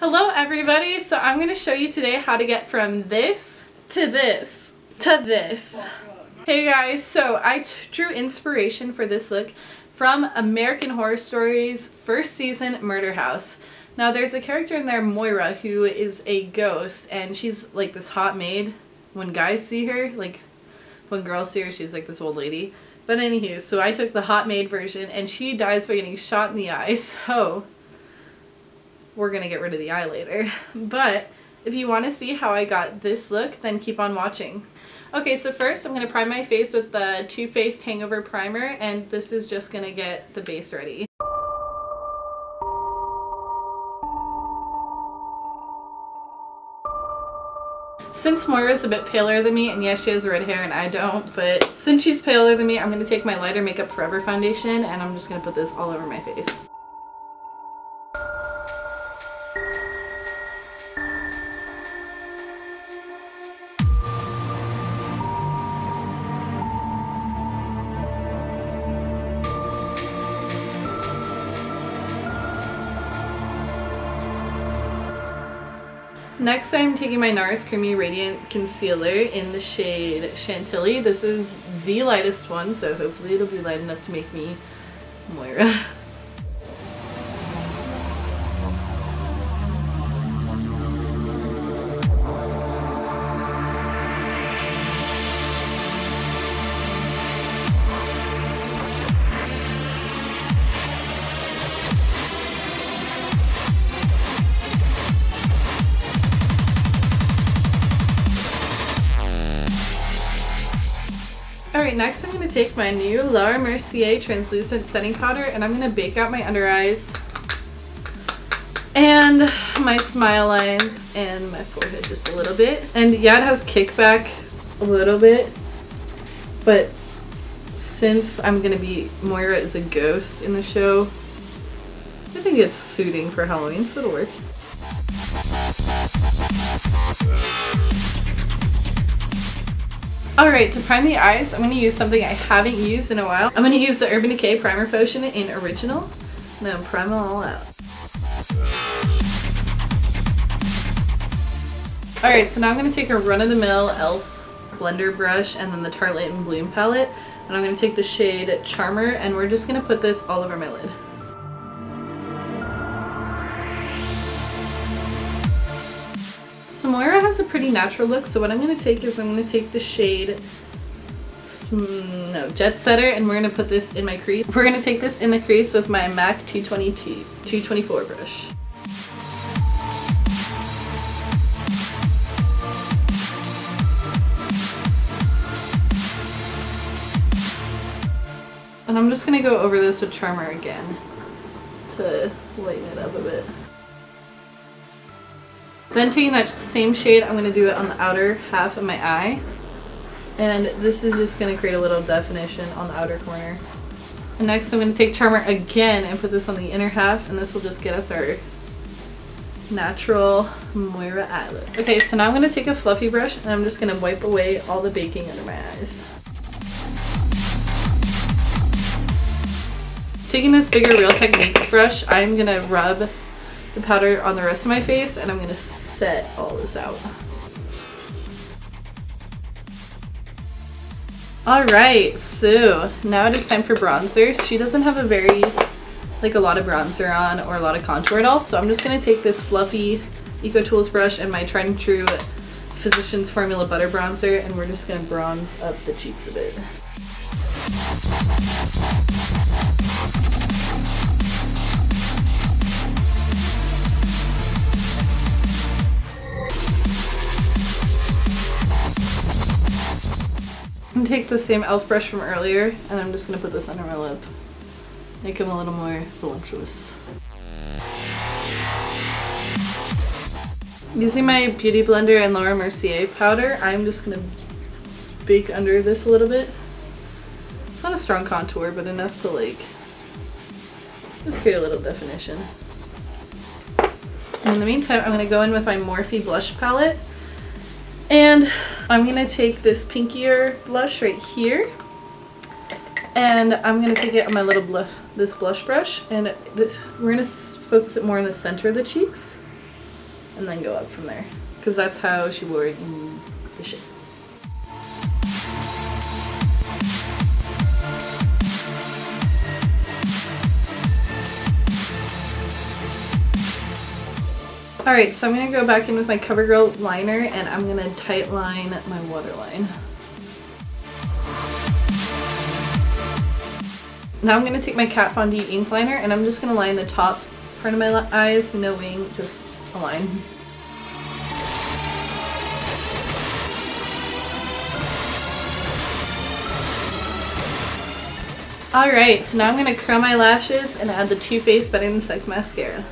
Hello everybody, so I'm going to show you today how to get from this to this to this. Hey guys, so I drew inspiration for this look from American Horror Story's first season Murder House. Now there's a character in there, Moira, who is a ghost, and she's like this hot maid. When guys see her, like when girls see her, she's like this old lady. But anywho, so I took the hot maid version and she dies by getting shot in the eye, so we're gonna get rid of the eye later. But if you want to see how I got this look, then keep on watching. Okay, so first I'm gonna prime my face with the Too Faced Hangover Primer, and this is just gonna get the base ready. Since Moira's a bit paler than me, and yes, she has red hair and I don't, but since she's paler than me, I'm gonna take my lighter Makeup Forever foundation and I'm just gonna put this all over my face. Next, I'm taking my NARS Creamy Radiant Concealer in the shade Chantilly. This is the lightest one, so hopefully it'll be light enough to make me Moira. Alright, next I'm going to take my new Laura Mercier Translucent Setting Powder and I'm going to bake out my under eyes and my smile lines and my forehead just a little bit. And yeah, it has kickback a little bit, but since I'm going to be Moira as a ghost in the show, I think it's suiting for Halloween, so it'll work. Alright, to prime the eyes, I'm going to use something I haven't used in a while. I'm going to use the Urban Decay Primer Potion in Original. And then prime them all out. Alright, so now I'm going to take a run-of-the-mill e.l.f. blender brush and then the Tarte Light & Bloom palette. And I'm going to take the shade Charmer and we're just going to put this all over my lid. So Moira has a pretty natural look, so what I'm going to take is I'm going to take the shade Jet Setter and we're going to put this in my crease. We're going to take this in the crease with my MAC 224 brush. And I'm just going to go over this with Charmer again to lighten it up a bit. Then taking that same shade, I'm going to do it on the outer half of my eye. And this is just going to create a little definition on the outer corner. And next I'm going to take Charmer again and put this on the inner half, and this will just get us our natural Moira eye look. Okay, so now I'm going to take a fluffy brush and I'm just going to wipe away all the baking under my eyes. Taking this bigger Real Techniques brush, I'm going to rub the powder on the rest of my face and I'm going to set all this out. Alright, so now it is time for bronzer. She doesn't have a lot of bronzer on or a lot of contour at all, so I'm just going to take this fluffy Eco Tools brush and my tried and true Physicians Formula Butter Bronzer and we're just going to bronze up the cheeks a bit. I'm going to take the same e.l.f. brush from earlier and I'm just going to put this under my lip. Make them a little more voluptuous. Using my Beauty Blender and Laura Mercier powder, I'm just going to bake under this a little bit. It's not a strong contour, but enough to just create a little definition. And in the meantime, I'm going to go in with my Morphe blush palette. And I'm going to take this pinkier blush right here and I'm going to take it on my little this blush brush and we're going to focus it more in the center of the cheeks. and then go up from there. Because that's how she wore it in the shade. Alright, so I'm going to go back in with my CoverGirl liner and I'm going to tight line my waterline. Now I'm going to take my Kat Von D ink liner and I'm just going to line the top part of my eyes, no wing, just a line. Alright, so now I'm going to curl my lashes and add the Too Faced Better Than Sex mascara.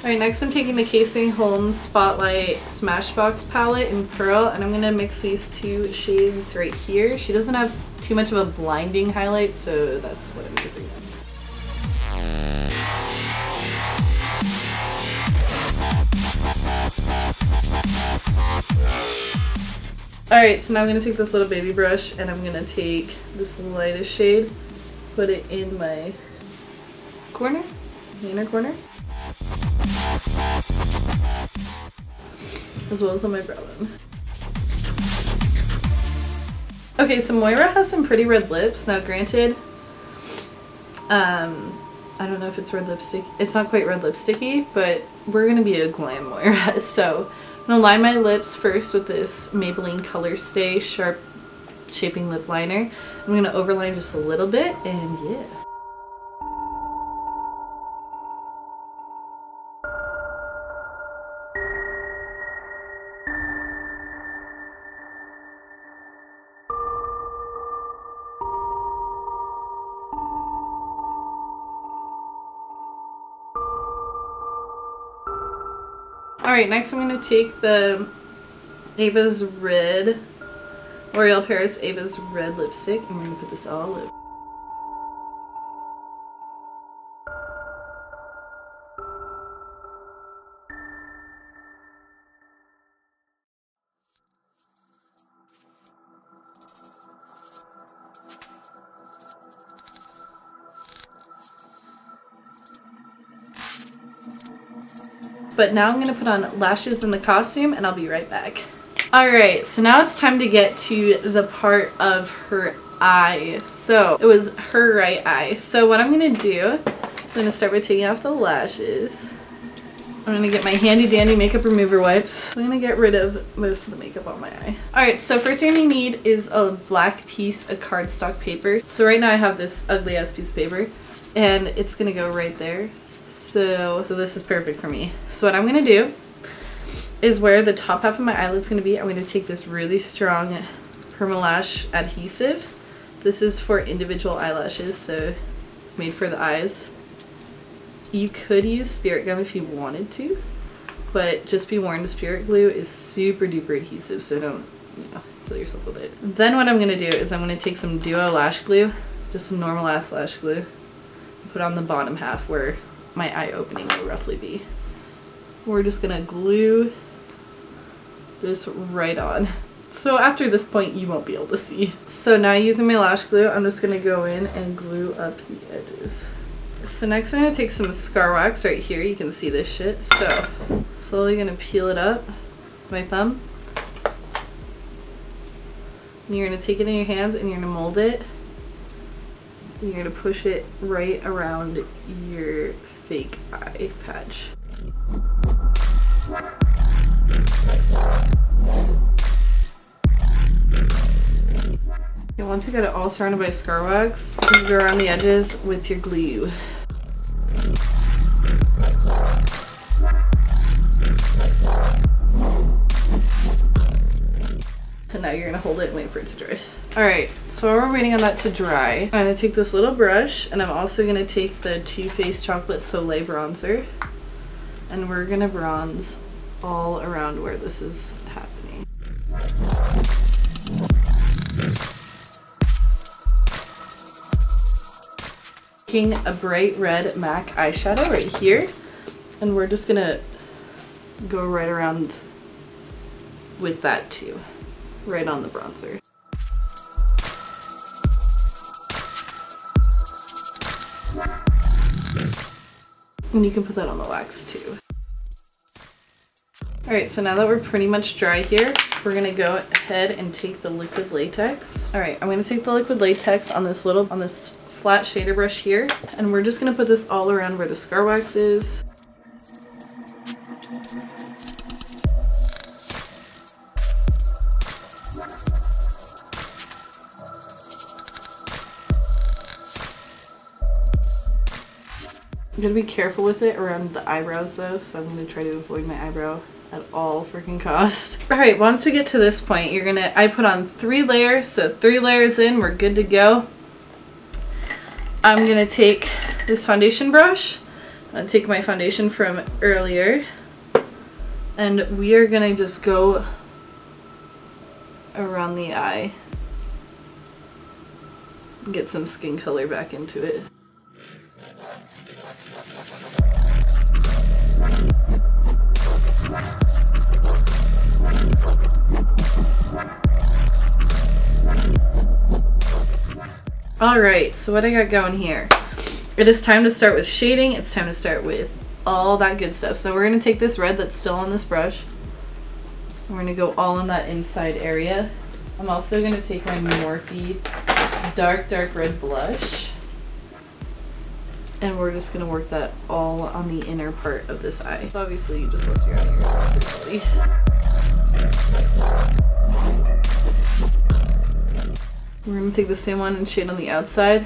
Alright, next I'm taking the Casey Holmes Spotlight Smashbox palette in Pearl, and I'm going to mix these two shades right here. She doesn't have too much of a blinding highlight, so that's what I'm using. Alright, so now I'm going to take this little baby brush and I'm going to take this lightest shade, put it in my corner, the inner corner, as well as on my brow bone. Okay, so Moira has some pretty red lips. Now granted, I don't know if it's red lipstick. It's not quite red lipsticky, but we're going to be a glam Moira. So I'm going to line my lips first with this Maybelline Color Stay Sharp Shaping Lip Liner. I'm going to overline just a little bit, and yeah. Alright, next I'm going to take the Ava's Red, L'Oreal Paris Ava's Red lipstick, and we're going to put this all over. But now I'm going to put on lashes in the costume and I'll be right back. Alright, so now it's time to get to the part of her eye. So it was her right eye. So what I'm going to do, I'm going to start by taking off the lashes. I'm going to get my handy dandy makeup remover wipes. I'm going to get rid of most of the makeup on my eye. Alright, so first thing you need is a black piece of cardstock paper. So right now I have this ugly ass piece of paper and it's going to go right there. So this is perfect for me. So what I'm going to do is where the top half of my eyelid's going to be, I'm going to take this really strong Permalash adhesive. This is for individual eyelashes, so it's made for the eyes. You could use spirit gum if you wanted to, but just be warned, spirit glue is super duper adhesive, so don't, kill yourself with it. Then what I'm going to do is I'm going to take some Duo lash glue, just some normal ass lash glue, and put on the bottom half where my eye opening will roughly be. We're just gonna glue this right on. So after this point you won't be able to see. So now using my lash glue, I'm just gonna go in and glue up the edges. So next I'm gonna take some Scar Wax right here. You can see this shit. So slowly gonna peel it up with my thumb. And you're gonna take it in your hands and you're gonna mold it. And you're gonna push it right around your fake eye patch. And once you got it all surrounded by Scar Wax, you go around the edges with your glue. And now you're gonna hold it and wait for it to dry. Alright, so while we're waiting on that to dry, I'm gonna take this little brush and I'm also gonna take the Too Faced Chocolate Soleil bronzer and we're gonna bronze all around where this is happening. Taking a bright red MAC eyeshadow right here, and we're just gonna go right around with that too, right on the bronzer. And you can put that on the wax too. Alright, so now that we're pretty much dry here, we're gonna go ahead and take the liquid latex. Alright, I'm gonna take the liquid latex on this flat shader brush here, and we're just gonna put this all around where the scar wax is. I'm gonna be careful with it around the eyebrows though, so I'm gonna try to avoid my eyebrow at all freaking cost. Alright, once we get to this point, I put on 3 layers, so 3 layers in, we're good to go. I'm gonna take this foundation brush, I'm gonna take my foundation from earlier, and we are gonna just go around the eye, get some skin color back into it. Alright, so what I got going here? It is time to start with shading. It's time to start with all that good stuff. So we're going to take this red that's still on this brush. We're going to go all in that inside area. I'm also going to take my Morphe dark red blush. And we're just going to work that all on the inner part of this eye. So obviously you just close your eye. We're going to take the same one and shade on the outside.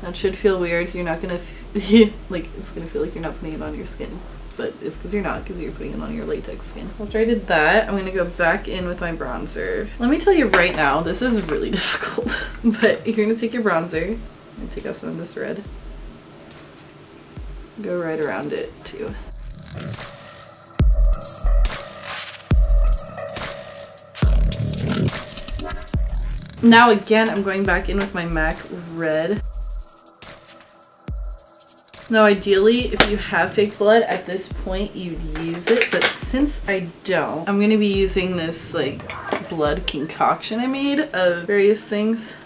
That should feel weird. You're not going to, like, it's going to feel like you're not putting it on your skin. But it's because you're not, because you're putting it on your latex skin. After I did that, I'm going to go back in with my bronzer. Let me tell you right now, this is really difficult. But you're going to take your bronzer and take off some of this red. Go right around it too. Now again, I'm going back in with my MAC red. Now ideally, if you have fake blood at this point, you'd use it, but since I don't, I'm gonna be using this like blood concoction I made of various things.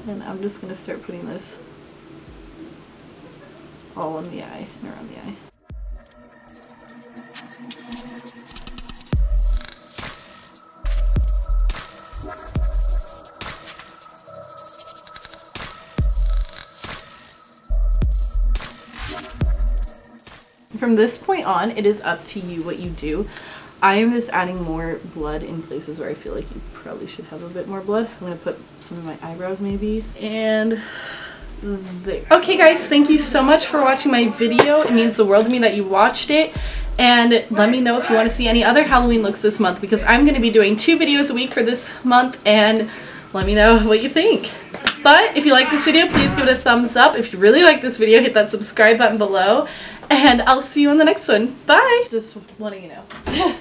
And I'm just gonna start putting this all in the eye and around the eye. From this point on, it is up to you what you do. I am just adding more blood in places where I feel like you probably should have a bit more blood. I'm going to put some of my eyebrows maybe, and there. Okay guys, thank you so much for watching my video. It means the world to me that you watched it. And let me know if you want to see any other Halloween looks this month, because I'm going to be doing 2 videos a week for this month, and let me know what you think. But if you like this video, please give it a thumbs up. If you really like this video, hit that subscribe button below. And I'll see you in the next one. Bye! Just letting you know.